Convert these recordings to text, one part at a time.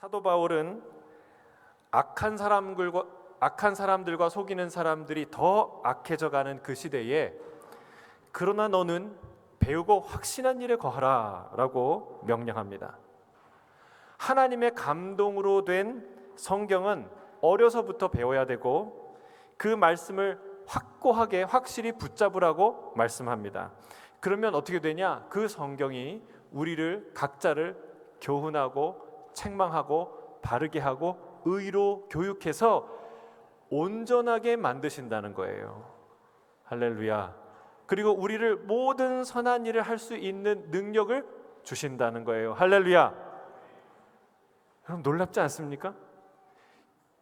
사도 바울은 악한 사람들과 속이는 사람들이 더 악해져가는 그 시대에 그러나 너는 배우고 확신한 일에 거하라 라고 명령합니다. 하나님의 감동으로 된 성경은 어려서부터 배워야 되고 그 말씀을 확고하게 확실히 붙잡으라고 말씀합니다. 그러면 어떻게 되냐? 그 성경이 우리를 각자를 교훈하고 책망하고 바르게 하고 의로 교육해서 온전하게 만드신다는 거예요. 할렐루야. 그리고 우리를 모든 선한 일을 할 수 있는 능력을 주신다는 거예요. 할렐루야. 여러분 놀랍지 않습니까?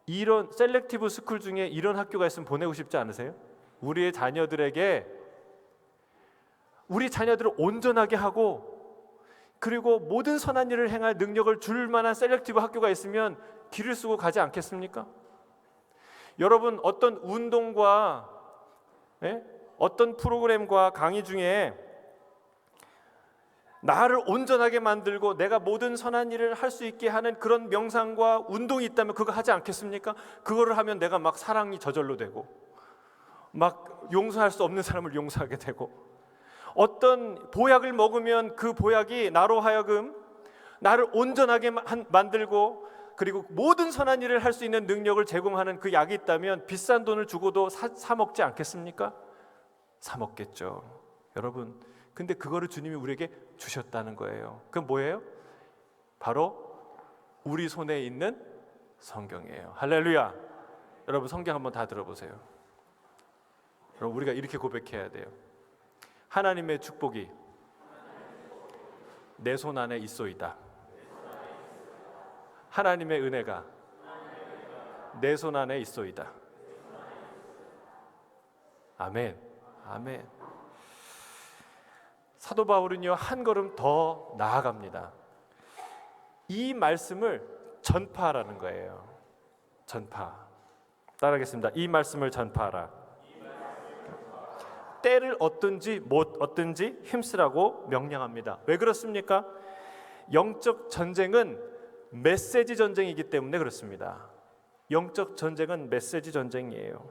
이런 셀렉티브 스쿨 중에 이런 학교가 있으면 보내고 싶지 않으세요? 우리의 자녀들에게 우리 자녀들을 온전하게 하고 그리고 모든 선한 일을 행할 능력을 줄 만한 셀렉티브 학교가 있으면 길을 쓰고 가지 않겠습니까? 여러분 어떤 운동과 어떤 프로그램과 강의 중에 나를 온전하게 만들고 내가 모든 선한 일을 할 수 있게 하는 그런 명상과 운동이 있다면 그거 하지 않겠습니까? 그거를 하면 내가 막 사랑이 저절로 되고 막 용서할 수 없는 사람을 용서하게 되고 어떤 보약을 먹으면 그 보약이 나로 하여금 나를 온전하게 만들고 그리고 모든 선한 일을 할 수 있는 능력을 제공하는 그 약이 있다면 비싼 돈을 주고도 사 먹지 않겠습니까? 사 먹겠죠. 여러분 근데 그거를 주님이 우리에게 주셨다는 거예요. 그건 뭐예요? 바로 우리 손에 있는 성경이에요. 할렐루야. 여러분 성경 한번 다 들어보세요. 여러분 우리가 이렇게 고백해야 돼요. 하나님의 축복이 내 손 안에 있소이다. 하나님의 은혜가 내 손 안에 있소이다. 아멘. 아멘. 사도 바울은요 한 걸음 더 나아갑니다. 이 말씀을 전파하라는 거예요. 전파. 따라하겠습니다. 이 말씀을 전파하라. 때를 얻든지 못 얻든지 힘쓰라고 명령합니다. 왜 그렇습니까? 영적 전쟁은 메시지 전쟁이기 때문에 그렇습니다. 영적 전쟁은 메시지 전쟁이에요.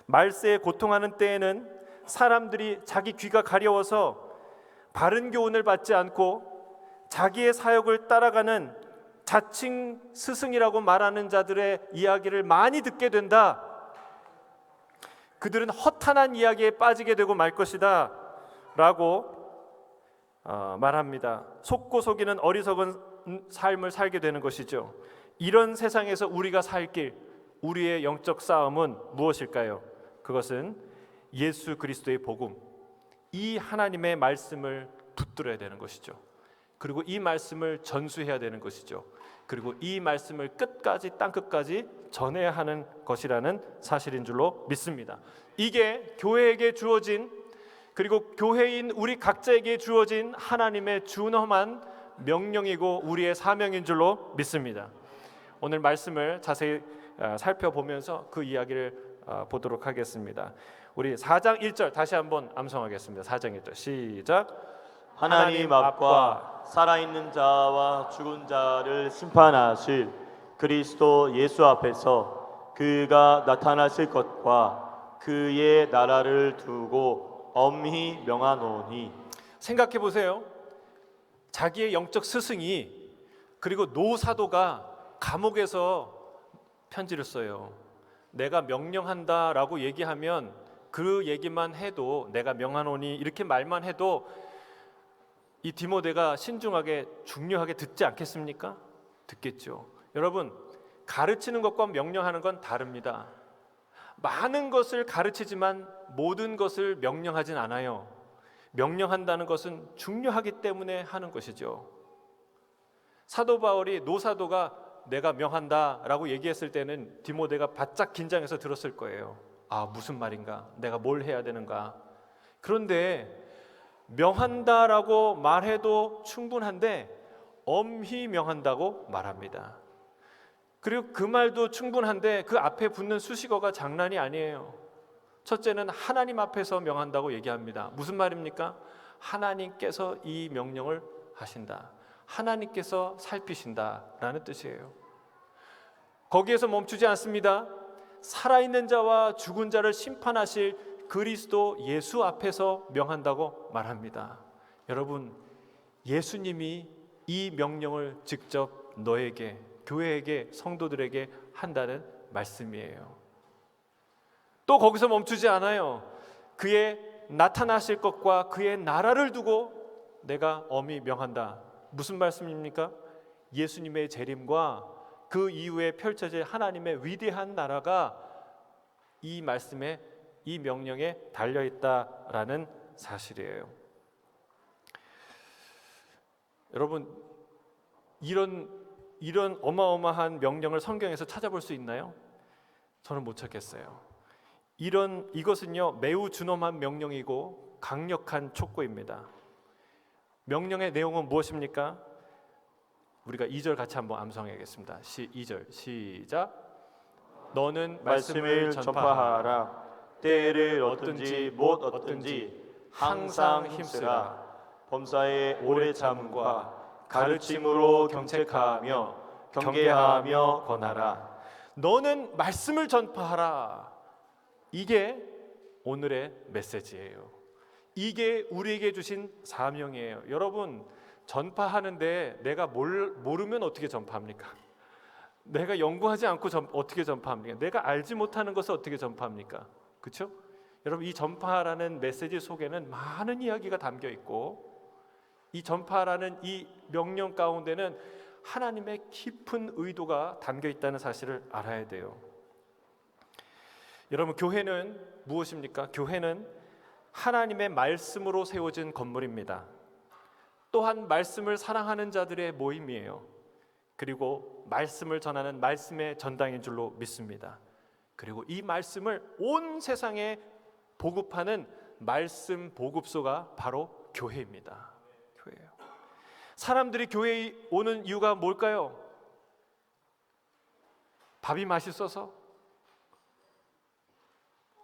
말세에 고통하는 때에는 사람들이 자기 귀가 가려워서 바른 교훈을 받지 않고 자기의 사역을 따라가는 자칭 스승이라고 말하는 자들의 이야기를 많이 듣게 된다. 그들은 허탄한 이야기에 빠지게 되고 말 것이다 라고 말합니다. 속고 속이는 어리석은 삶을 살게 되는 것이죠. 이런 세상에서 우리가 살 길, 우리의 영적 싸움은 무엇일까요? 그것은 예수 그리스도의 복음, 이 하나님의 말씀을 붙들어야 되는 것이죠. 그리고 이 말씀을 전수해야 되는 것이죠. 그리고 이 말씀을 끝까지 땅끝까지 전해야 하는 것이라는 사실인 줄로 믿습니다. 이게 교회에게 주어진 그리고 교회인 우리 각자에게 주어진 하나님의 준엄한 명령이고 우리의 사명인 줄로 믿습니다. 오늘 말씀을 자세히 살펴보면서 그 이야기를 보도록 하겠습니다. 우리 4장 1절 다시 한번 암송하겠습니다. 4장 1절 시작. 하나님 앞과 살아있는 자와 죽은 자를 심판하실 그리스도 예수 앞에서 그가 나타나실 것과 그의 나라를 두고 엄히 명하노니. 생각해 보세요. 자기의 영적 스승이 그리고 노사도가 감옥에서 편지를 써요. 내가 명령한다라고 얘기하면 그 얘기만 해도 내가 명하노니 이렇게 말만 해도 이 디모데가 신중하게 중요하게 듣지 않겠습니까? 듣겠죠. 여러분 가르치는 것과 명령하는 건 다릅니다. 많은 것을 가르치지만 모든 것을 명령하진 않아요. 명령한다는 것은 중요하기 때문에 하는 것이죠. 사도 바울이 노사도가 내가 명한다라고 얘기했을 때는 디모데가 바짝 긴장해서 들었을 거예요. 아 무슨 말인가? 내가 뭘 해야 되는가? 그런데 명한다라고 말해도 충분한데 엄히 명한다고 말합니다. 그리고 그 말도 충분한데 그 앞에 붙는 수식어가 장난이 아니에요. 첫째는 하나님 앞에서 명한다고 얘기합니다. 무슨 말입니까? 하나님께서 이 명령을 하신다. 하나님께서 살피신다라는 뜻이에요. 거기에서 멈추지 않습니다. 살아있는 자와 죽은 자를 심판하실 그리스도 예수 앞에서 명한다고 말합니다. 여러분, 예수님이 이 명령을 직접 너에게, 교회에게, 성도들에게 한다는 말씀이에요. 또 거기서 멈추지 않아요. 그의 나타나실 것과 그의 나라를 두고 내가 엄히 명한다. 무슨 말씀입니까? 예수님의 재림과 그 이후에 펼쳐질 하나님의 위대한 나라가 이 말씀에, 이 명령에 달려있다라는 사실이에요. 여러분, 이런 어마어마한 명령을 성경에서 찾아볼 수 있나요? 저는 못 찾겠어요. 이것은요, 매우 준엄한 명령이고 강력한 촉구입니다. 명령의 내용은 무엇입니까? 우리가 2절 같이 한번 암송하겠습니다. 2절 시작. 너는 말씀을 전파하라. 때를 얻든지 못 얻든지 항상 힘쓰라. 범사의 오래 참음과 가르침으로 경책하며 경계하며 권하라. 너는 말씀을 전파하라. 이게 오늘의 메시지예요. 이게 우리에게 주신 사명이에요. 여러분, 전파하는데 내가 모르면 어떻게 전파합니까? 내가 연구하지 않고 어떻게 전파합니까? 내가 알지 못하는 것을 어떻게 전파합니까? 그렇죠? 여러분, 이 전파라는 메시지 속에는 많은 이야기가 담겨 있고, 이 전파라는 이 명령 가운데는 하나님의 깊은 의도가 담겨 있다는 사실을 알아야 돼요. 여러분, 교회는 무엇입니까? 교회는 하나님의 말씀으로 세워진 건물입니다. 또한 말씀을 사랑하는 자들의 모임이에요. 그리고 말씀을 전하는 말씀의 전당인 줄로 믿습니다. 그리고 이 말씀을 온 세상에 보급하는 말씀 보급소가 바로 교회입니다. 교회예요. 사람들이 교회에 오는 이유가 뭘까요? 밥이 맛있어서?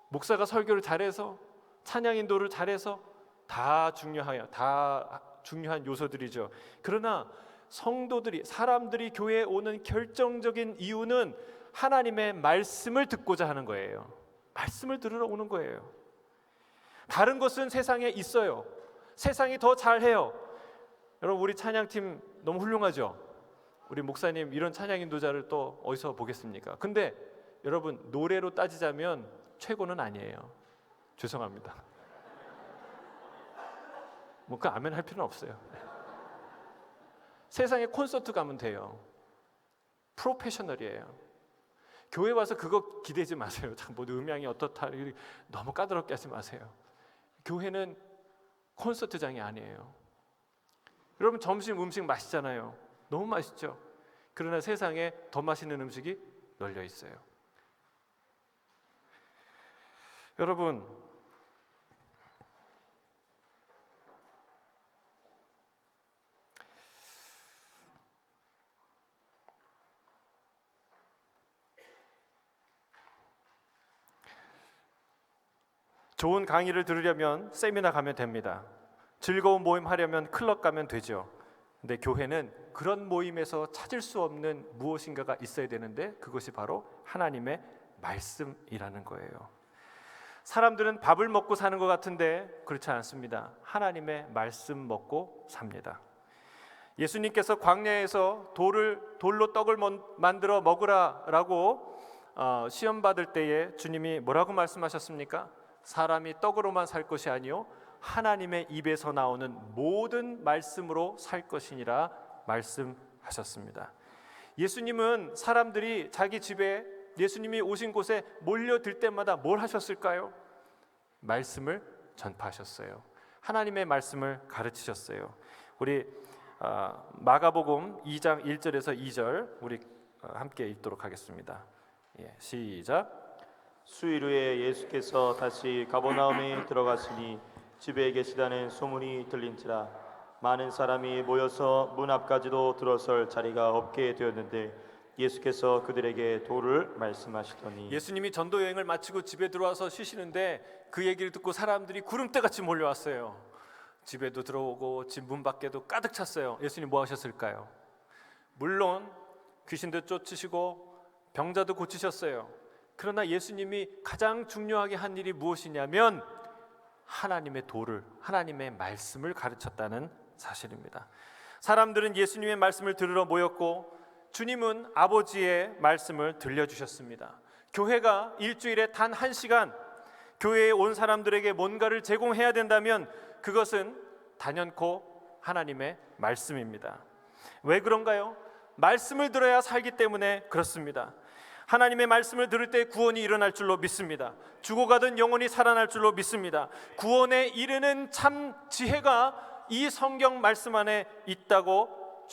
목사가 설교를 잘해서? 찬양 인도를 잘해서? 다 중요한 요소들이죠. 그러나 성도들이, 사람들이 교회에 오는 결정적인 이유는 하나님의 말씀을 듣고자 하는 거예요. 말씀을 들으러 오는 거예요. 다른 것은 세상에 있어요. 세상이 더 잘해요. 여러분, 우리 찬양팀 너무 훌륭하죠? 우리 목사님 이런 찬양 인도자를 또 어디서 보겠습니까? 근데 여러분, 노래로 따지자면 최고는 아니에요. 죄송합니다. 뭐 그 아멘 할 필요는 없어요. 세상에 콘서트 가면 돼요. 프로페셔널이에요. 교회 와서 그거 기대지 마세요. 뭐 음향이 어떻다 너무 까다롭게 하지 마세요. 교회는 콘서트장이 아니에요. 여러분, 점심 음식 맛있잖아요. 너무 맛있죠. 그러나 세상에 더 맛있는 음식이 널려 있어요. 여러분, 좋은 강의를 들으려면 세미나 가면 됩니다. 즐거운 모임 하려면 클럽 가면 되죠. 근데 교회는 그런 모임에서 찾을 수 없는 무엇인가가 있어야 되는데 그것이 바로 하나님의 말씀이라는 거예요. 사람들은 밥을 먹고 사는 것 같은데 그렇지 않습니다. 하나님의 말씀 먹고 삽니다. 예수님께서 광야에서 돌로 떡을 만들어 먹으라라고 시험 받을 때에 주님이 뭐라고 말씀하셨습니까? 사람이 떡으로만 살 것이 아니요 하나님의 입에서 나오는 모든 말씀으로 살 것이니라 말씀하셨습니다. 예수님은 사람들이 자기 집에, 예수님이 오신 곳에 몰려들 때마다 뭘 하셨을까요? 말씀을 전파하셨어요. 하나님의 말씀을 가르치셨어요. 우리 마가복음 2장 1절에서 2절 우리 함께 읽도록 하겠습니다. 시작. 수일 후에 예수께서 다시 가버나움에 들어가시니 집에 계시다는 소문이 들린지라 많은 사람이 모여서 문 앞까지도 들어설 자리가 없게 되었는데 예수께서 그들에게 도를 말씀하시더니, 예수님이 전도 여행을 마치고 집에 들어와서 쉬시는데 그 얘기를 듣고 사람들이 구름대같이 몰려왔어요. 집에도 들어오고 집 문 밖에도 가득 찼어요. 예수님 뭐 하셨을까요? 물론 귀신도 쫓으시고 병자도 고치셨어요. 그러나 예수님이 가장 중요하게 한 일이 무엇이냐면 하나님의 도를, 하나님의 말씀을 가르쳤다는 사실입니다. 사람들은 예수님의 말씀을 들으러 모였고 주님은 아버지의 말씀을 들려주셨습니다. 교회가 일주일에 단 1시간 교회에 온 사람들에게 뭔가를 제공해야 된다면 그것은 단연코 하나님의 말씀입니다. 왜 그런가요? 말씀을 들어야 살기 때문에 그렇습니다. 하나님의 말씀을 들을 때 구원이 일어날 줄로 믿습니다. 죽어가던 영혼이 살아날 줄로 믿습니다. 구원에 이르는 참 지혜가 이 성경 말씀 안에 있다고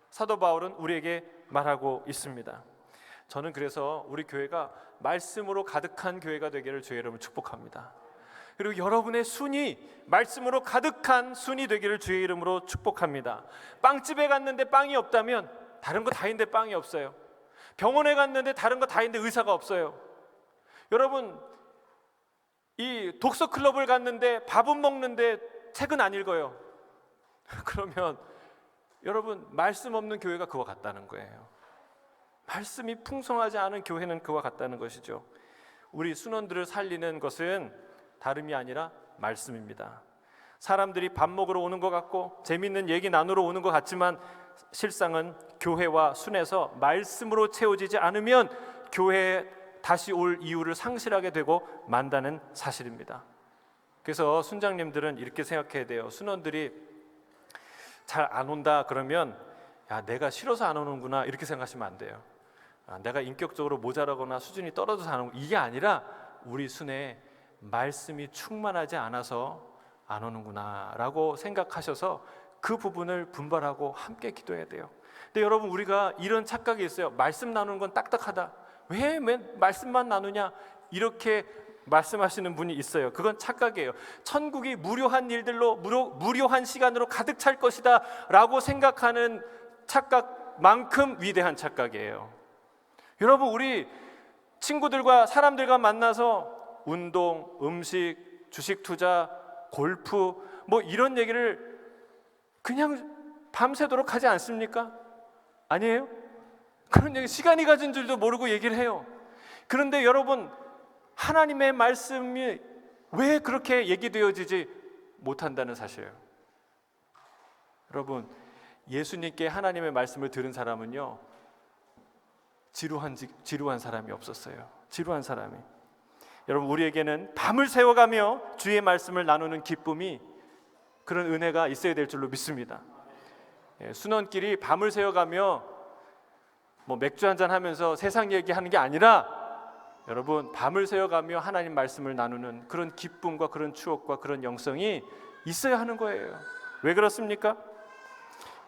사도 바울은 우리에게 말하고 있습니다. 저는 그래서 우리 교회가 말씀으로 가득한 교회가 되기를 주의 이름으로 축복합니다. 그리고 여러분의 순이 말씀으로 가득한 순이 되기를 주의 이름으로 축복합니다. 빵집에 갔는데 빵이 없다면 다른 거 다 있는데 빵이 없어요. 병원에 갔는데 다른 거 다 있는데 의사가 없어요. 여러분, 이 독서 클럽을 갔는데 밥은 먹는데 책은 안 읽어요. 그러면 여러분, 말씀 없는 교회가 그와 같다는 거예요. 말씀이 풍성하지 않은 교회는 그와 같다는 것이죠. 우리 순원들을 살리는 것은 다름이 아니라 말씀입니다. 사람들이 밥 먹으러 오는 것 같고 재밌는 얘기 나누러 오는 것 같지만 실상은 교회와 순에서 말씀으로 채워지지 않으면 교회에 다시 올 이유를 상실하게 되고 만다는 사실입니다. 그래서 순장님들은 이렇게 생각해야 돼요. 순원들이 잘 안 온다 그러면 야, 내가 싫어서 안 오는구나 이렇게 생각하시면 안 돼요. 내가 인격적으로 모자라거나 수준이 떨어져서 안 오는, 이게 아니라 우리 순에 말씀이 충만하지 않아서 안 오는구나 라고 생각하셔서 그 부분을 분발하고 함께 기도해야 돼요. 근데 여러분, 우리가 이런 착각이 있어요. 말씀 나누는 건 딱딱하다, 왜 말씀만 나누냐, 이렇게 말씀하시는 분이 있어요. 그건 착각이에요. 천국이 무료한 일들로 무료한 시간으로 가득 찰 것이다 라고 생각하는 착각만큼 위대한 착각이에요. 여러분, 우리 친구들과 사람들과 만나서 운동, 음식, 주식 투자, 골프 뭐 이런 얘기를 그냥 밤새도록 하지 않습니까? 아니에요? 그런 얘기 시간이 가진 줄도 모르고 얘기를 해요. 그런데 여러분, 하나님의 말씀이 왜 그렇게 얘기되어지지 못한다는 사실이에요. 여러분, 예수님께 하나님의 말씀을 들은 사람은요, 지루한 사람이 없었어요. 지루한 사람이. 여러분, 우리에게는 밤을 새워가며 주의 말씀을 나누는 기쁨이, 그런 은혜가 있어야 될 줄로 믿습니다. 순원끼리 밤을 새워가며 뭐 맥주 한잔 하면서 세상 얘기하는 게 아니라 여러분, 밤을 새워가며 하나님 말씀을 나누는 그런 기쁨과 그런 추억과 그런 영성이 있어야 하는 거예요. 왜 그렇습니까?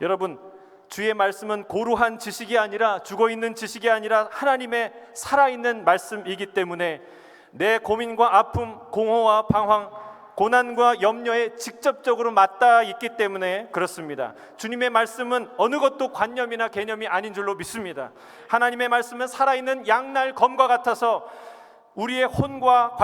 여러분, 주의 말씀은 고루한 지식이 아니라, 죽어있는 지식이 아니라 하나님의 살아있는 말씀이기 때문에 내 고민과 아픔, 공허와 방황, 고난과 염려에 직접적으로 맞닿아 있기 때문에 그렇습니다. 주님의 말씀은 어느 것도 관념이나 개념이 아닌 줄로 믿습니다. 하나님의 말씀은 살아있는 양날 검과 같아서 우리의 혼과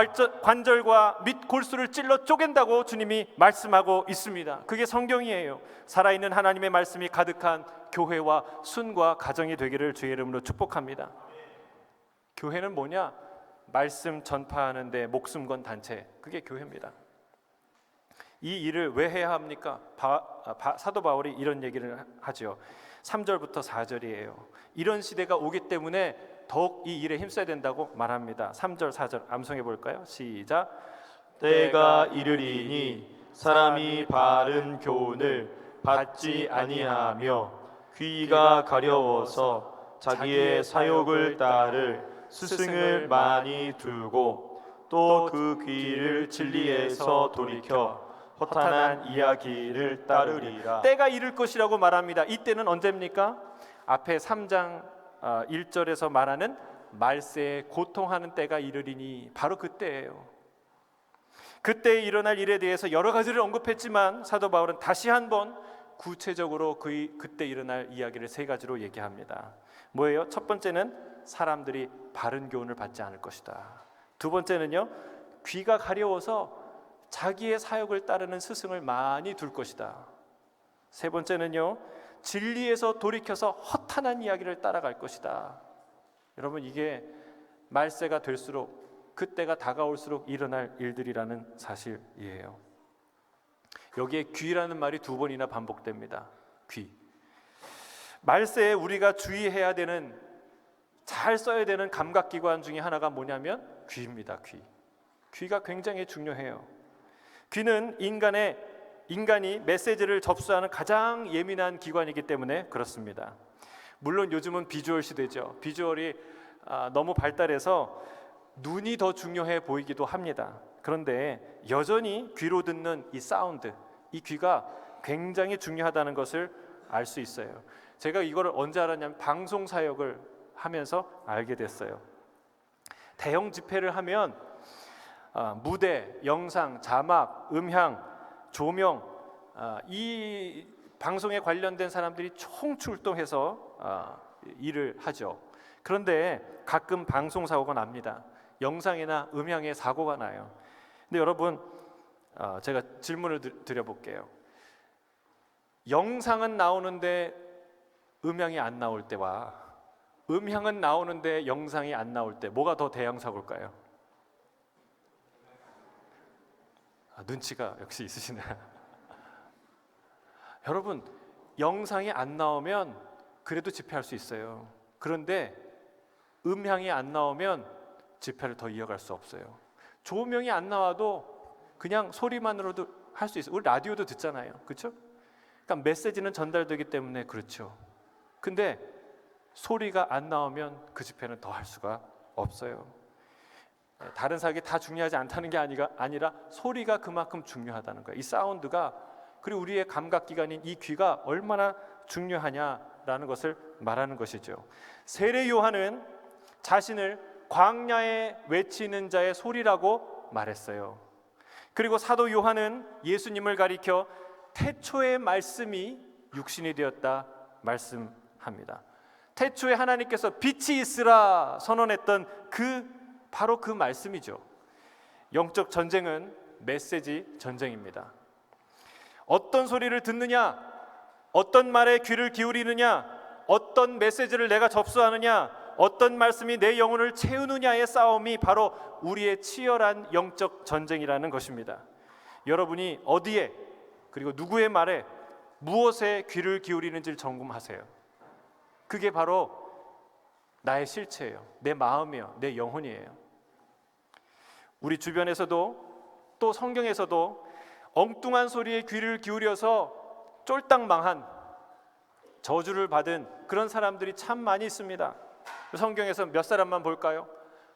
관절과 밑 골수를 찔러 쪼갠다고 주님이 말씀하고 있습니다. 그게 성경이에요. 살아있는 하나님의 말씀이 가득한 교회와 순과 가정이 되기를 주의 이름으로 축복합니다. 교회는 뭐냐? 말씀 전파하는 데 목숨 건 단체, 그게 교회입니다. 이 일을 왜 해야 합니까? 사도 바울이 이런 얘기를 하죠. 3절부터 4절이에요. 이런 시대가 오기 때문에 더욱 이 일에 힘써야 된다고 말합니다. 3절 4절 암송해 볼까요? 시작. 때가 이르리니 사람이 바른 교훈을 받지 아니하며 귀가 가려워서 자기의 사욕을 따를 스승을 많이 두고 또 그 귀를 진리에서 돌이켜 허탄한 이야기를 따르리라. 때가 이를 것이라고 말합니다. 이때는 언제입니까? 앞에 3장 1절에서 말하는 말세에 고통하는 때가 이르리니 바로 그때예요. 그때 일어날 일에 대해서 여러 가지를 언급했지만 사도 바울은 다시 한번 구체적으로 그때 일어날 이야기를 3가지로 얘기합니다. 뭐예요? 첫 번째는 사람들이 바른 교훈을 받지 않을 것이다. 두 번째는요, 귀가 가려워서 자기의 사역을 따르는 스승을 많이 둘 것이다. 세 번째는요, 진리에서 돌이켜서 허탄한 이야기를 따라갈 것이다. 여러분, 이게 말세가 될수록, 그때가 다가올수록 일어날 일들이라는 사실이에요. 여기에 귀라는 말이 2번이나 반복됩니다. 귀. 말세에 우리가 주의해야 되는, 잘 써야 되는 감각기관 중에 하나가 뭐냐면 귀입니다. 귀. 귀가 굉장히 중요해요. 귀는 인간이 메시지를 접수하는 가장 예민한 기관이기 때문에 그렇습니다. 물론 요즘은 비주얼 시대죠. 비주얼이 너무 발달해서 눈이 더 중요해 보이기도 합니다. 그런데 여전히 귀로 듣는 이 사운드, 이 귀가 굉장히 중요하다는 것을 알 수 있어요. 제가 이거를 언제 알았냐면 방송 사역을 하면서 알게 됐어요. 대형 집회를 하면 무대, 영상, 자막, 음향, 조명, 이 방송에 관련된 사람들이 총출동해서 일을 하죠. 그런데 가끔 방송 사고가 납니다. 영상이나 음향에 사고가 나요. 근데 여러분, 제가 질문을 드려볼게요. 영상은 나오는데 음향이 안 나올 때와 음향은 나오는데 영상이 안 나올 때 뭐가 더 대형 사고일까요? 눈치가 역시 있으시네요. 여러분, 영상이 안 나오면 그래도 집회할 수 있어요. 그런데 음향이 안 나오면 집회를 더 이어갈 수 없어요. 조명이 안 나와도 그냥 소리만으로도 할 수 있어요. 우리 라디오도 듣잖아요. 그렇죠? 그러니까 메시지는 전달되기 때문에 그렇죠. 근데 소리가 안 나오면 그 집회는 더 할 수가 없어요. 다른 사역이 다 중요하지 않다는 게 아니라 소리가 그만큼 중요하다는 거예요. 이 사운드가, 그리고 우리의 감각기관인 이 귀가 얼마나 중요하냐라는 것을 말하는 것이죠. 세례 요한은 자신을 광야에 외치는 자의 소리라고 말했어요. 그리고 사도 요한은 예수님을 가리켜 태초의 말씀이 육신이 되었다 말씀합니다. 태초에 하나님께서 빛이 있으라 선언했던 바로 그 말씀이죠. 영적 전쟁은 메시지 전쟁입니다. 어떤 소리를 듣느냐, 어떤 말에 귀를 기울이느냐, 어떤 메시지를 내가 접수하느냐, 어떤 말씀이 내 영혼을 채우느냐의 싸움이 바로 우리의 치열한 영적 전쟁이라는 것입니다. 여러분이 어디에, 그리고 누구의 말에, 무엇에 귀를 기울이는지를 점검하세요. 그게 바로 나의 실체예요. 내 마음이에요. 내 영혼이에요. 우리 주변에서도 또 성경에서도 엉뚱한 소리에 귀를 기울여서 쫄딱 망한, 저주를 받은 그런 사람들이 참 많이 있습니다. 성경에서 몇 사람만 볼까요?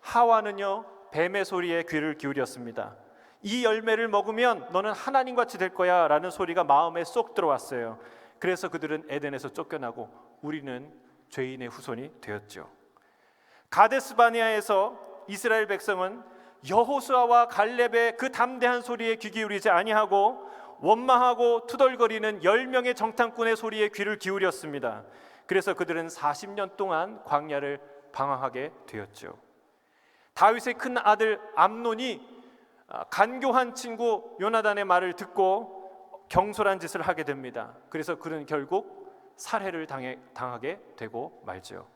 하와는요, 뱀의 소리에 귀를 기울였습니다. 이 열매를 먹으면 너는 하나님같이 될 거야 라는 소리가 마음에 쏙 들어왔어요. 그래서 그들은 에덴에서 쫓겨나고 우리는 죄인의 후손이 되었죠. 가데스바네아에서 이스라엘 백성은 여호수아와 갈렙의 그 담대한 소리에 귀 기울이지 아니하고 원망하고 투덜거리는 10명의 정탐꾼의 소리에 귀를 기울였습니다. 그래서 그들은 40년 동안 광야를 방황하게 되었죠. 다윗의 큰 아들 암논이 간교한 친구 요나단의 말을 듣고 경솔한 짓을 하게 됩니다. 그래서 그는 결국 살해를 당하게 되고 말죠.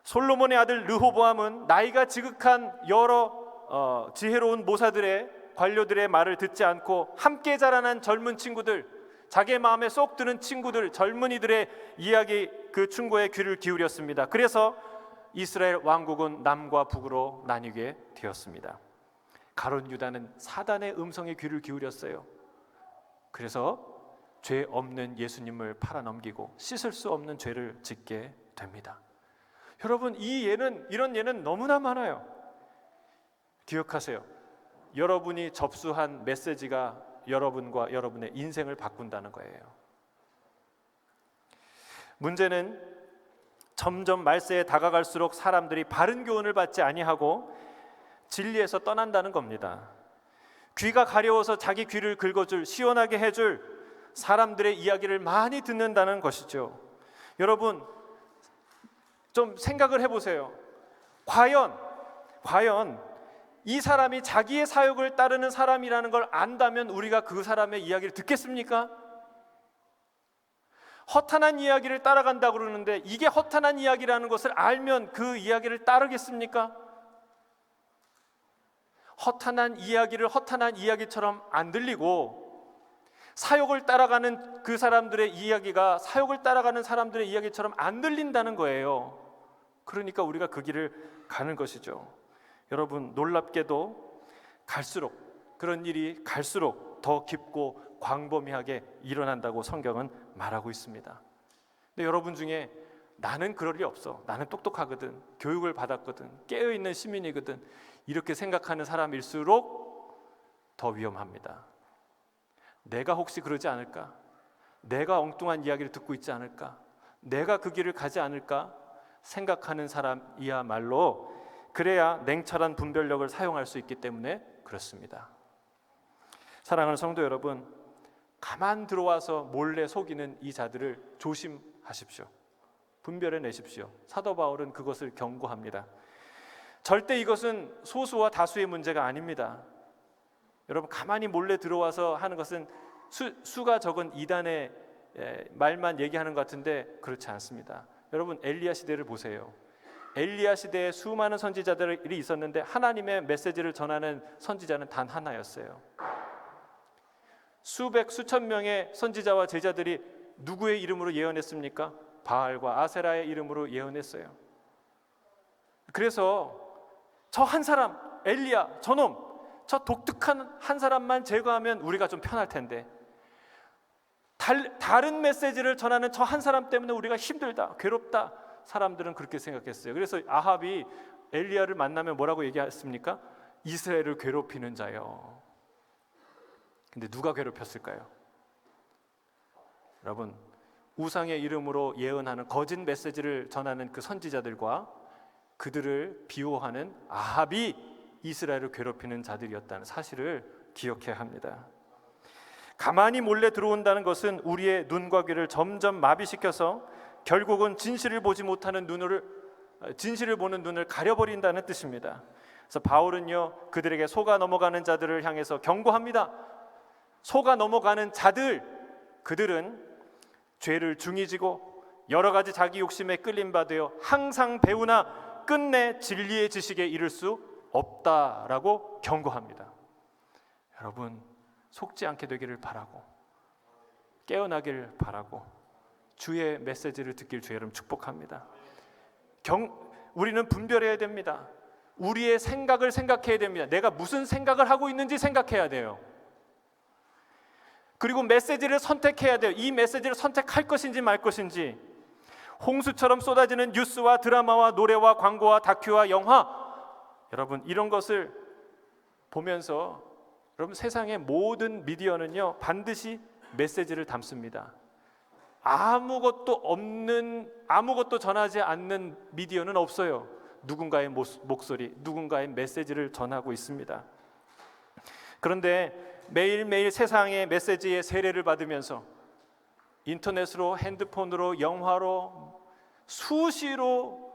솔로몬의 아들 르호보암은 나이가 지극한 여러 지혜로운 모사들의 관료들의 말을 듣지 않고 함께 자라난 젊은 친구들, 자기의 마음에 쏙 드는 친구들, 젊은이들의 이야기, 그 충고에 귀를 기울였습니다. 그래서 이스라엘 왕국은 남과 북으로 나뉘게 되었습니다. 가룟 유다는 사단의 음성에 귀를 기울였어요. 그래서 죄 없는 예수님을 팔아넘기고 씻을 수 없는 죄를 짓게 됩니다. 여러분, 이런 예는 너무나 많아요. 기억하세요. 여러분이 접수한 메시지가 여러분과 여러분의 인생을 바꾼다는 거예요. 문제는 점점 말세에 다가갈수록 사람들이 바른 교훈을 받지 아니하고 진리에서 떠난다는 겁니다. 귀가 가려워서 자기 귀를 긁어줄, 시원하게 해줄 사람들의 이야기를 많이 듣는다는 것이죠. 여러분, 좀 생각을 해보세요. 과연 이 사람이 자기의 사욕을 따르는 사람이라는 걸 안다면 우리가 그 사람의 이야기를 듣겠습니까? 허탄한 이야기를 따라간다고 그러는데 이게 허탄한 이야기라는 것을 알면 그 이야기를 따르겠습니까? 허탄한 이야기를 허탄한 이야기처럼 안 들리고 사욕을 따라가는 그 사람들의 이야기가 사욕을 따라가는 사람들의 이야기처럼 안 들린다는 거예요. 그러니까 우리가 그 길을 가는 것이죠. 여러분, 놀랍게도 갈수록 그런 일이 갈수록 더 깊고 광범위하게 일어난다고 성경은 말하고 있습니다. 근데 여러분 중에 나는 그럴 리 없어, 나는 똑똑하거든, 교육을 받았거든, 깨어있는 시민이거든, 이렇게 생각하는 사람일수록 더 위험합니다. 내가 혹시 그러지 않을까? 내가 엉뚱한 이야기를 듣고 있지 않을까? 내가 그 길을 가지 않을까? 생각하는 사람이야말로 그래야 냉철한 분별력을 사용할 수 있기 때문에 그렇습니다. 사랑하는 성도 여러분, 가만 들어와서 몰래 속이는 이 자들을 조심하십시오. 분별해내십시오. 사도 바울은 그것을 경고합니다. 절대 이것은 소수와 다수의 문제가 아닙니다. 여러분, 가만히 몰래 들어와서 하는 것은 수가 적은 이단의 말만 얘기하는 것 같은데 그렇지 않습니다. 여러분, 엘리야 시대를 보세요. 엘리야 시대에 수많은 선지자들이 있었는데 하나님의 메시지를 전하는 선지자는 단 하나였어요. 수천 명의 선지자와 제자들이 누구의 이름으로 예언했습니까? 바알과 아세라의 이름으로 예언했어요. 그래서 저 한 사람, 엘리야, 저놈, 저 독특한 한 사람만 제거하면 우리가 좀 편할 텐데 다른 메시지를 전하는 저 한 사람 때문에 우리가 힘들다, 괴롭다, 사람들은 그렇게 생각했어요. 그래서 아합이 엘리야를 만나면 뭐라고 얘기했습니까? 이스라엘을 괴롭히는 자요. 근데 누가 괴롭혔을까요? 여러분, 우상의 이름으로 예언하는 거짓 메시지를 전하는 그 선지자들과 그들을 비호하는 아합이 이스라엘을 괴롭히는 자들이었다는 사실을 기억해야 합니다. 가만히 몰래 들어온다는 것은 우리의 눈과 귀를 점점 마비시켜서 결국은 진실을 보지 못하는 진실을 보는 눈을 가려버린다는 뜻입니다. 그래서 바울은요, 그들에게 속아 넘어가는 자들을 향해서 경고합니다. 속아 넘어가는 자들, 그들은 죄를 중히 지고 여러 가지 자기 욕심에 끌림 받으여 항상 배우나 끝내 진리의 지식에 이를 수 없다라고 경고합니다. 여러분, 속지 않게 되기를 바라고 깨어나기를 바라고 주의 메시지를 듣길 주의 이름 축복합니다. 우리는 분별해야 됩니다. 우리의 생각을 생각해야 됩니다. 내가 무슨 생각을 하고 있는지 생각해야 돼요. 그리고 메시지를 선택해야 돼요. 이 메시지를 선택할 것인지 말 것인지. 홍수처럼 쏟아지는 뉴스와 드라마와 노래와 광고와 다큐와 영화, 여러분, 이런 것을 보면서 여러분, 세상의 모든 미디어는요 반드시 메시지를 담습니다. 아무것도 전하지 않는 미디어는 없어요. 누군가의 목소리, 누군가의 메시지를 전하고 있습니다. 그런데 매일매일 세상의 메시지의 세례를 받으면서 인터넷으로, 핸드폰으로, 영화로, 수시로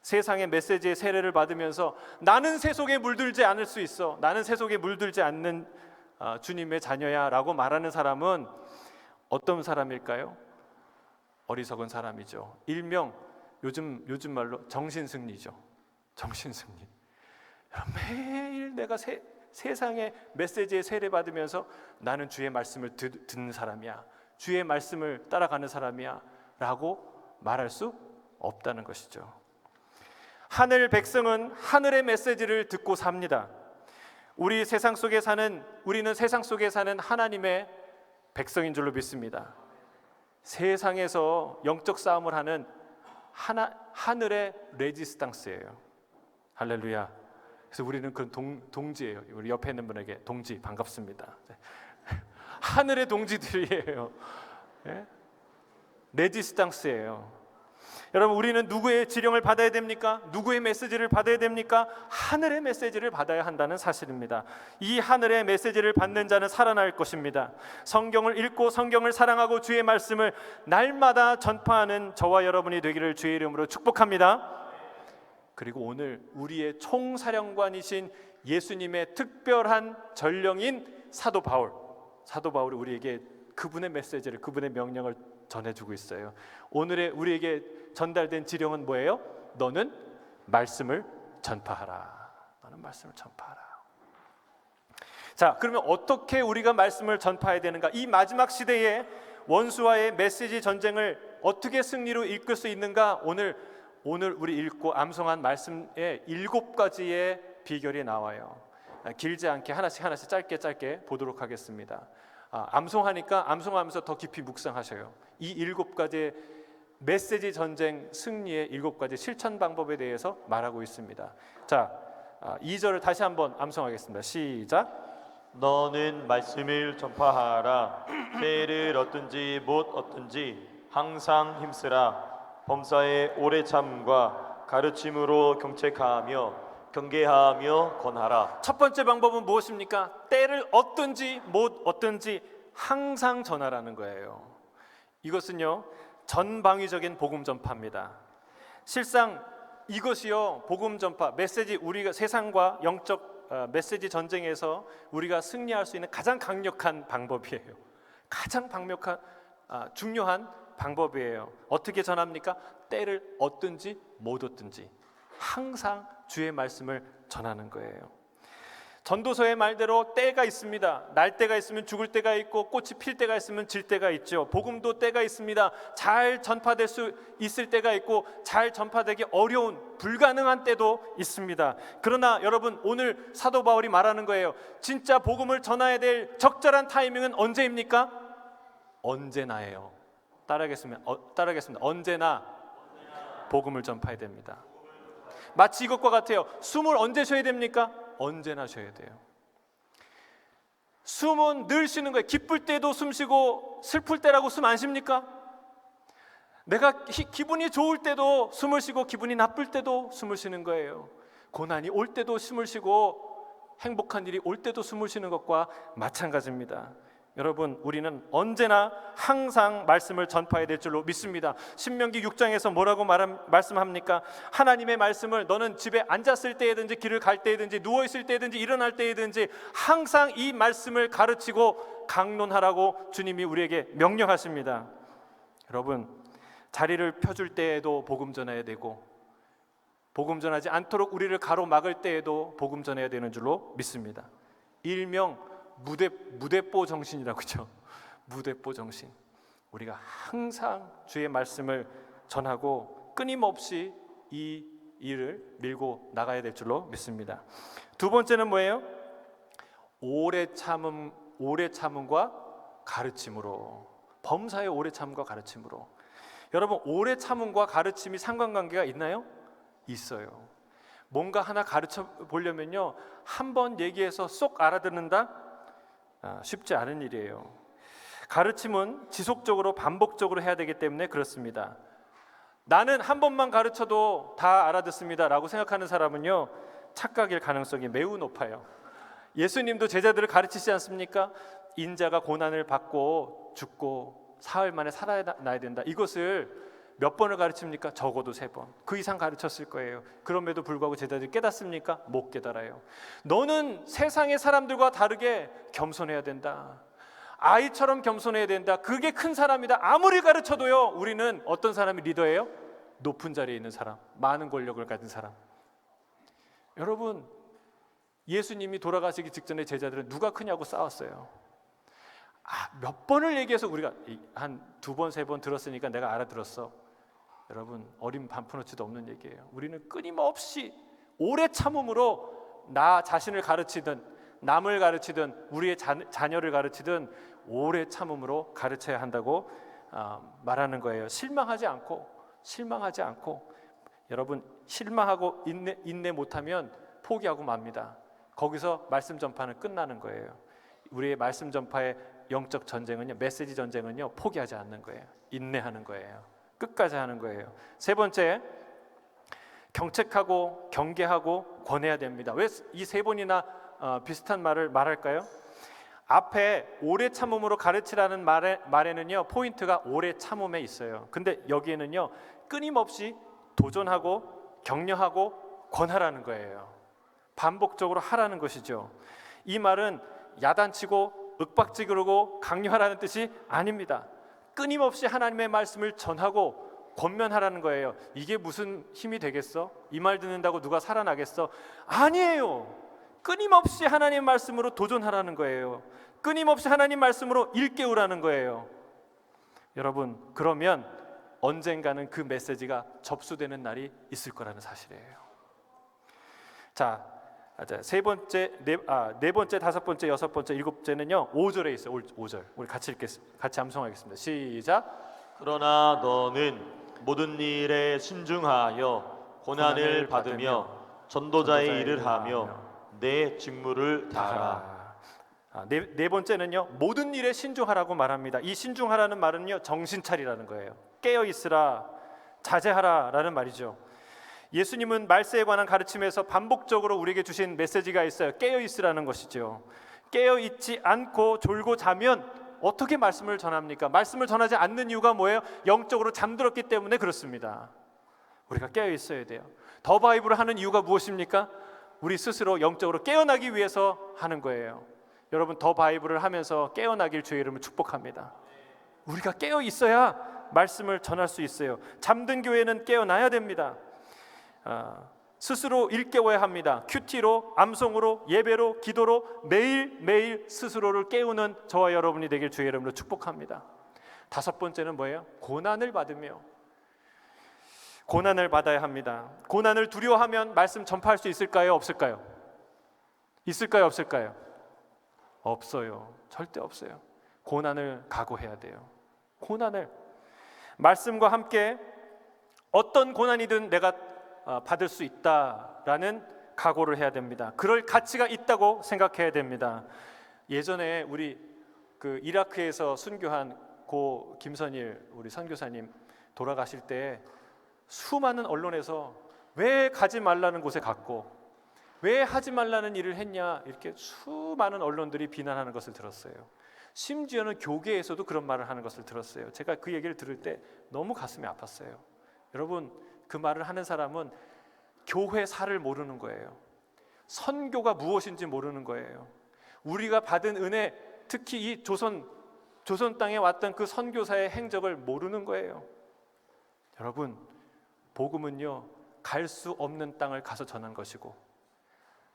세상의 메시지의 세례를 받으면서 나는 세속에 물들지 않을 수 있어, 나는 세속에 물들지 않는 주님의 자녀야 라고 말하는 사람은 어떤 사람일까요? 어리석은 사람이죠. 일명 요즘 말로 정신승리죠. 정신승리. 매일 내가 세상의 메시지에 세례받으면서 나는 주의 말씀을 듣는 사람이야, 주의 말씀을 따라가는 사람이야 라고 말할 수 없다는 것이죠. 하늘 백성은 하늘의 메시지를 듣고 삽니다. 우리는 세상 속에 사는 하나님의 백성인 줄로 믿습니다. 세상에서 영적 싸움을 하는 하늘의 레지스탕스예요. 할렐루야. 그래서 우리는 그 동지예요. 우리 옆에 있는 분에게 동지 반갑습니다. 하늘의 동지들이에요. 네? 레지스탕스예요. 여러분, 우리는 누구의 지령을 받아야 됩니까? 누구의 메시지를 받아야 됩니까? 하늘의 메시지를 받아야 한다는 사실입니다. 이 하늘의 메시지를 받는 자는 살아날 것입니다. 성경을 읽고 성경을 사랑하고 주의 말씀을 날마다 전파하는 저와 여러분이 되기를 주의 이름으로 축복합니다. 그리고 오늘 우리의 총사령관이신 예수님의 특별한 전령인 사도 바울이 우리에게 그분의 메시지를, 그분의 명령을 전해주고 있어요. 오늘의 우리에게 전달된 지령은 뭐예요? 너는 말씀을 전파하라. 너는 말씀을 전파하라. 자, 그러면 어떻게 우리가 말씀을 전파해야 되는가? 이 마지막 시대에 원수와의 메시지 전쟁을 어떻게 승리로 이끌 수 있는가? 오늘 우리 읽고 암송한 말씀에 7가지의 비결이 나와요. 길지 않게 하나씩 짧게 보도록 하겠습니다. 암송하니까 암송하면서 더 깊이 묵상하셔요. 이 7가지의 메시지 전쟁 승리의 7가지 실천 방법에 대해서 말하고 있습니다. 자, 2절을 다시 한번 암송하겠습니다. 시작. 너는 말씀을 전파하라. 때를 얻든지 못 얻든지 항상 힘쓰라. 범사의 오래 참음과 가르침으로 경책하며 경계하며 권하라. 첫 번째 방법은 무엇입니까? 때를 얻든지 못 얻든지 항상 전하라는 거예요. 이것은요, 전방위적인 복음 전파입니다. 실상 이것이요, 복음 전파, 메시지, 우리가 세상과 영적 메시지 전쟁에서 우리가 승리할 수 있는 가장 강력한 방법이에요. 가장 강력한 중요한 방법이에요. 어떻게 전합니까? 때를 얻든지 못 얻든지 항상 주의 말씀을 전하는 거예요. 전도서의 말대로 때가 있습니다. 날 때가 있으면 죽을 때가 있고 꽃이 필 때가 있으면 질 때가 있죠. 복음도 때가 있습니다. 잘 전파될 수 있을 때가 있고 잘 전파되기 어려운 불가능한 때도 있습니다. 그러나 여러분, 오늘 사도 바울이 말하는 거예요. 진짜 복음을 전해야 될 적절한 타이밍은 언제입니까? 언제나예요. 따라하겠습니다. 언제나 복음을 전파해야 됩니다. 마치 이것과 같아요. 숨을 언제 쉬어야 됩니까? 언제나 쉬어야 돼요. 숨은 늘 쉬는 거예요. 기쁠 때도 숨 쉬고 슬플 때라고 숨 안 쉽니까? 내가 기분이 좋을 때도 숨을 쉬고 기분이 나쁠 때도 숨을 쉬는 거예요. 고난이 올 때도 숨을 쉬고 행복한 일이 올 때도 숨을 쉬는 것과 마찬가지입니다. 여러분, 우리는 언제나 항상 말씀을 전파해야 될 줄로 믿습니다. 신명기 6장에서 뭐라고 말씀합니까? 하나님의 말씀을 너는 집에 앉았을 때든지 길을 갈 때든지 누워있을 때든지 일어날 때든지 항상 이 말씀을 가르치고 강론하라고 주님이 우리에게 명령하십니다. 여러분, 자리를 펴줄 때에도 복음 전해야 되고 복음 전하지 않도록 우리를 가로막을 때에도 복음 전해야 되는 줄로 믿습니다. 일명 무대뽀 정신이라고 그죠? 무대뽀 정신. 우리가 항상 주의 말씀을 전하고 끊임없이 이 일을 밀고 나가야 될 줄로 믿습니다. 두 번째는 뭐예요? 오래 참음과 가르침으로. 범사의 오래 참음과 가르침으로. 여러분, 오래 참음과 가르침이 상관관계가 있나요? 있어요. 뭔가 하나 가르쳐 보려면요, 한 번 얘기해서 쏙 알아듣는다? 쉽지 않은 일이에요. 가르침은 지속적으로 반복적으로 해야 되기 때문에 그렇습니다. 나는 한 번만 가르쳐도 다 알아듣습니다 라고 생각하는 사람은요, 착각일 가능성이 매우 높아요. 예수님도 제자들을 가르치지 않습니까? 인자가 고난을 받고 죽고 사흘 만에 살아나야 된다. 이것을 몇 번을 가르칩니까? 적어도 3번. 그 이상 가르쳤을 거예요. 그럼에도 불구하고 제자들이 깨닫습니까? 못 깨달아요. 너는 세상의 사람들과 다르게 겸손해야 된다. 아이처럼 겸손해야 된다. 그게 큰 사람이다. 아무리 가르쳐도요, 우리는 어떤 사람이 리더예요? 높은 자리에 있는 사람, 많은 권력을 가진 사람. 여러분, 예수님이 돌아가시기 직전에 제자들은 누가 크냐고 싸웠어요. 몇 번을 얘기해서 우리가 한 2번, 3번 들었으니까 내가 알아들었어. 여러분, 어린 반푼어치도 없는 얘기예요. 우리는 끊임없이 오래 참음으로 나 자신을 가르치든 남을 가르치든 우리의 자녀를 가르치든 오래 참음으로 가르쳐야 한다고 말하는 거예요. 실망하지 않고 여러분, 실망하고 인내 못하면 포기하고 맙니다. 거기서 말씀 전파는 끝나는 거예요. 우리의 말씀 전파의 영적 전쟁은요, 메시지 전쟁은요, 포기하지 않는 거예요. 인내하는 거예요. 끝까지 하는 거예요. 세 번째, 경책하고 경계하고 권해야 됩니다. 왜 이 3번이나 비슷한 말을 말할까요? 앞에 오래 참음으로 가르치라는 말에는요, 포인트가 오래 참음에 있어요. 근데 여기에는요, 끊임없이 도전하고 격려하고 권하라는 거예요. 반복적으로 하라는 것이죠. 이 말은 야단치고 윽박지르고 강요하라는 뜻이 아닙니다. 끊임없이 하나님의 말씀을 전하고 권면하라는 거예요. 이게 무슨 힘이 되겠어? 이 말 듣는다고 누가 살아나겠어? 아니에요. 끊임없이 하나님 말씀으로 도전하라는 거예요. 끊임없이 하나님 말씀으로 일깨우라는 거예요. 여러분, 그러면 언젠가는 그 메시지가 접수되는 날이 있을 거라는 사실이에요. 자, 세 번째, 네 번째, 다섯 번째, 여섯 번째, 일곱째는요 5절에 있어요. 5절 우리 같이 같이 암송하겠습니다. 시작. 그러나 너는 모든 일에 신중하여 고난을 받으며 전도자의 일을 하며 내 직무를 다하라. 네 번째는요 모든 일에 신중하라고 말합니다. 이 신중하라는 말은요 정신 차리라는 거예요. 깨어 있으라, 자제하라라는 말이죠. 예수님은 말세에 관한 가르침에서 반복적으로 우리에게 주신 메시지가 있어요. 깨어 있으라는 것이죠. 깨어 있지 않고 졸고 자면 어떻게 말씀을 전합니까? 말씀을 전하지 않는 이유가 뭐예요? 영적으로 잠들었기 때문에 그렇습니다. 우리가 깨어 있어야 돼요. 더 바이블을 하는 이유가 무엇입니까? 우리 스스로 영적으로 깨어나기 위해서 하는 거예요. 여러분, 더 바이블을 하면서 깨어나길 주의 이름으로 축복합니다. 우리가 깨어 있어야 말씀을 전할 수 있어요. 잠든 교회는 깨어나야 됩니다. 스스로 일깨워야 합니다. 큐티로, 암송으로, 예배로, 기도로 매일매일 스스로를 깨우는 저와 여러분이 되길 주의 이름으로 축복합니다. 다섯 번째는 뭐예요? 고난을 받으며, 고난을 받아야 합니다. 고난을 두려워하면 말씀 전파할 수 있을까요? 없을까요? 있을까요? 없을까요? 없어요. 절대 없어요. 고난을 각오해야 돼요. 고난을, 말씀과 함께 어떤 고난이든 내가 받을 수 있다라는 각오를 해야 됩니다. 그럴 가치가 있다고 생각해야 됩니다. 예전에 우리 그 이라크에서 순교한 고 김선일 우리 선교사님 돌아가실 때 수많은 언론에서 왜 가지 말라는 곳에 갔고 왜 하지 말라는 일을 했냐, 이렇게 수많은 언론들이 비난하는 것을 들었어요. 심지어는 교계에서도 그런 말을 하는 것을 들었어요. 제가 그 얘기를 들을 때 너무 가슴이 아팠어요. 여러분, 그 말을 하는 사람은 교회사를 모르는 거예요. 선교가 무엇인지 모르는 거예요. 우리가 받은 은혜, 특히 이 조선 땅에 왔던 그 선교사의 행적을 모르는 거예요. 여러분, 복음은요 갈 수 없는 땅을 가서 전한 것이고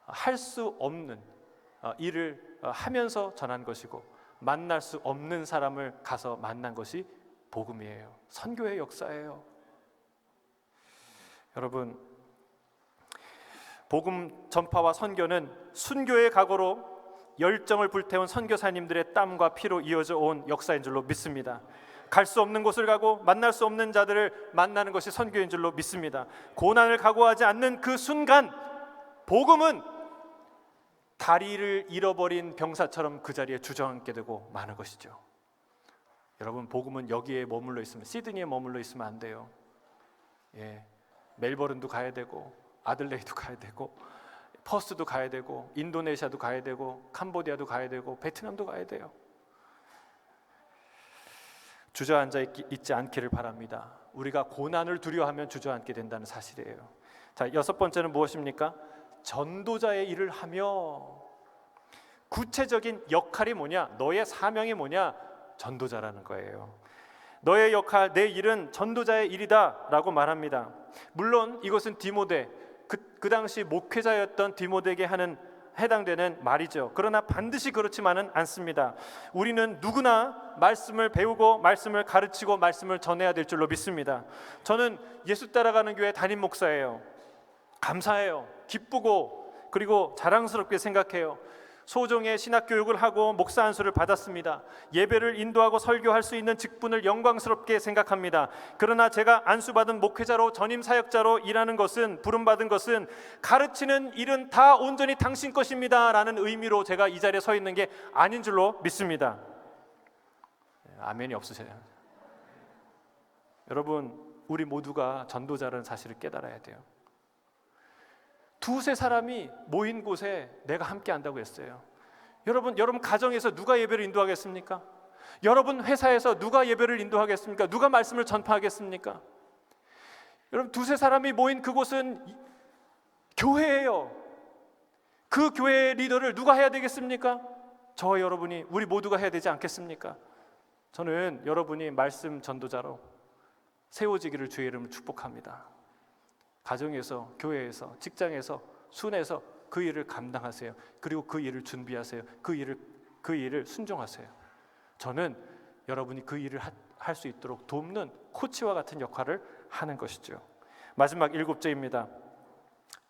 할 수 없는 일을 하면서 전한 것이고 만날 수 없는 사람을 가서 만난 것이 복음이에요. 선교의 역사예요. 여러분, 복음 전파와 선교는 순교의 각오로 열정을 불태운 선교사님들의 땀과 피로 이어져 온 역사인 줄로 믿습니다. 갈 수 없는 곳을 가고 만날 수 없는 자들을 만나는 것이 선교인 줄로 믿습니다. 고난을 각오하지 않는 그 순간 복음은 다리를 잃어버린 병사처럼 그 자리에 주저앉게 되고 마는 것이죠. 여러분, 복음은 여기에 머물러 있으면, 시드니에 머물러 있으면 안 돼요. 멜버른도 가야 되고 아들레이도 가야 되고 퍼스도 가야 되고 인도네시아도 가야 되고 캄보디아도 가야 되고 베트남도 가야 돼요. 주저앉아 있지 않기를 바랍니다. 우리가 고난을 두려워하면 주저앉게 된다는 사실이에요. 자, 여섯 번째는 무엇입니까? 전도자의 일을 하며. 구체적인 역할이 뭐냐? 너의 사명이 뭐냐? 전도자라는 거예요. 너의 역할, 내 일은 전도자의 일이다 라고 말합니다. 물론 이것은 디모데, 그 당시 목회자였던 디모데에게 해당되는 말이죠. 그러나 반드시 그렇지만은 않습니다. 우리는 누구나 말씀을 배우고 말씀을 가르치고 말씀을 전해야 될 줄로 믿습니다. 저는 예수 따라가는 교회 담임 목사예요. 감사해요. 기쁘고 그리고 자랑스럽게 생각해요. 소정의 신학교육을 하고 목사 안수를 받았습니다. 예배를 인도하고 설교할 수 있는 직분을 영광스럽게 생각합니다. 그러나 제가 안수받은 목회자로 전임 사역자로 일하는 것은, 부름받은 것은 가르치는 일은 다 온전히 당신 것입니다 라는 의미로 제가 이 자리에 서 있는 게 아닌 줄로 믿습니다. 아멘이 없으세요? 여러분, 우리 모두가 전도자라는 사실을 깨달아야 돼요. 두세 사람이 모인 곳에 내가 함께 한다고 했어요. 여러분 가정에서 누가 예배를 인도하겠습니까? 여러분 회사에서 누가 예배를 인도하겠습니까? 누가 말씀을 전파하겠습니까? 여러분, 두세 사람이 모인 그곳은 교회예요. 그 교회의 리더를 누가 해야 되겠습니까? 저와 여러분이, 우리 모두가 해야 되지 않겠습니까? 저는 여러분이 말씀 전도자로 세워지기를 주의 이름으로 축복합니다. 가정에서, 교회에서, 직장에서, 순에서 그 일을 감당하세요. 그리고 그 일을 준비하세요. 그 일을 순종하세요. 저는 여러분이 그 일을 할 수 있도록 돕는 코치와 같은 역할을 하는 것이죠. 마지막 7제입니다.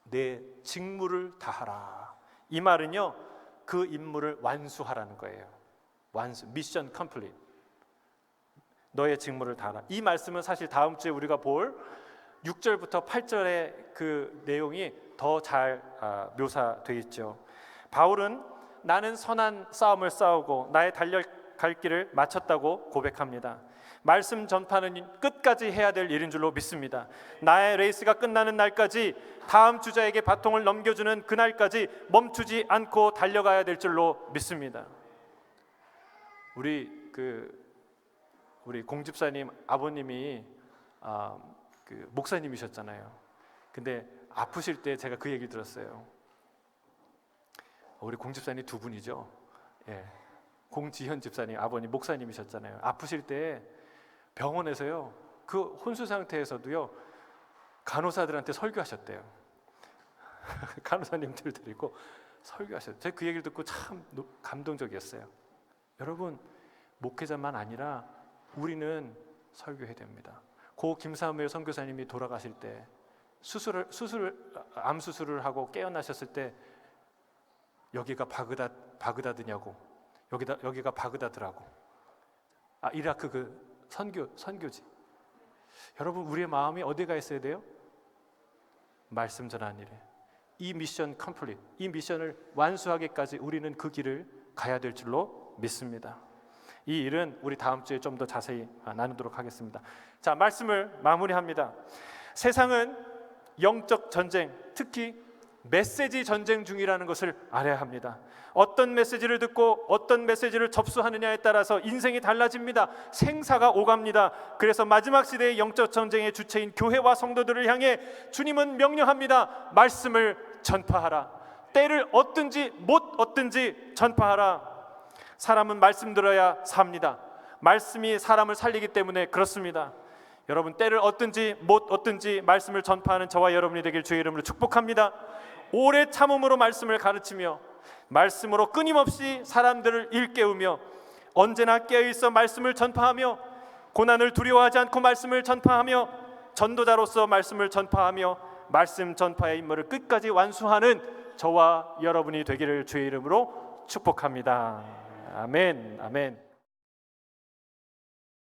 내 직무를 다하라. 이 말은요, 그 임무를 완수하라는 거예요. 완수, 미션 컴플릿. 너의 직무를 다하라. 이 말씀은 사실 다음 주에 우리가 볼 6절부터 8절의 그 내용이 더 잘 묘사되어 있죠. 바울은 나는 선한 싸움을 싸우고 나의 달려갈 길을 마쳤다고 고백합니다. 말씀 전파는 끝까지 해야 될 일인 줄로 믿습니다. 나의 레이스가 끝나는 날까지, 다음 주자에게 바통을 넘겨주는 그날까지 멈추지 않고 달려가야 될 줄로 믿습니다. 우리 공집사님 아버님이 그 목사님이셨잖아요. 근데 아프실 때 제가 그 얘기 들었어요. 우리 공집사님 두 분이죠. 예. 공지현 집사님 아버님 목사님이셨잖아요. 아프실 때 병원에서요, 그 혼수 상태에서도요, 간호사들한테 설교하셨대요. 간호사님들 데리고 설교하셨어요. 제가 그 얘기를 듣고 참 감동적이었어요. 여러분, 목회자만 아니라 우리는 설교해야 됩니다. 고 김사무엘 선교사님이 돌아가실 때 암 수술을 하고 깨어나셨을 때 여기가 바그다드냐고, 여기가 바그다드라고. 이라크 그 선교지. 여러분, 우리의 마음이 어디가 있어야 돼요? 말씀 전하는 일에. 이 미션 컴플릿, 이 미션을 완수하기까지 우리는 그 길을 가야 될 줄로 믿습니다. 이 일은 우리 다음 주에 좀 더 자세히 나누도록 하겠습니다. 자, 말씀을 마무리합니다. 세상은 영적 전쟁, 특히 메시지 전쟁 중이라는 것을 알아야 합니다. 어떤 메시지를 듣고 어떤 메시지를 접수하느냐에 따라서 인생이 달라집니다. 생사가 오갑니다. 그래서 마지막 시대의 영적 전쟁의 주체인 교회와 성도들을 향해 주님은 명령합니다. 말씀을 전파하라. 때를 얻든지 못 얻든지 전파하라. 사람은 말씀 들어야 삽니다. 말씀이 사람을 살리기 때문에 그렇습니다. 여러분, 때를 얻든지 못 얻든지 말씀을 전파하는 저와 여러분이 되길 주의 이름으로 축복합니다. 오래 참음으로 말씀을 가르치며 말씀으로 끊임없이 사람들을 일깨우며 언제나 깨어있어 말씀을 전파하며 고난을 두려워하지 않고 말씀을 전파하며 전도자로서 말씀을 전파하며 말씀 전파의 임무를 끝까지 완수하는 저와 여러분이 되기를 주의 이름으로 축복합니다. 아멘, 아멘.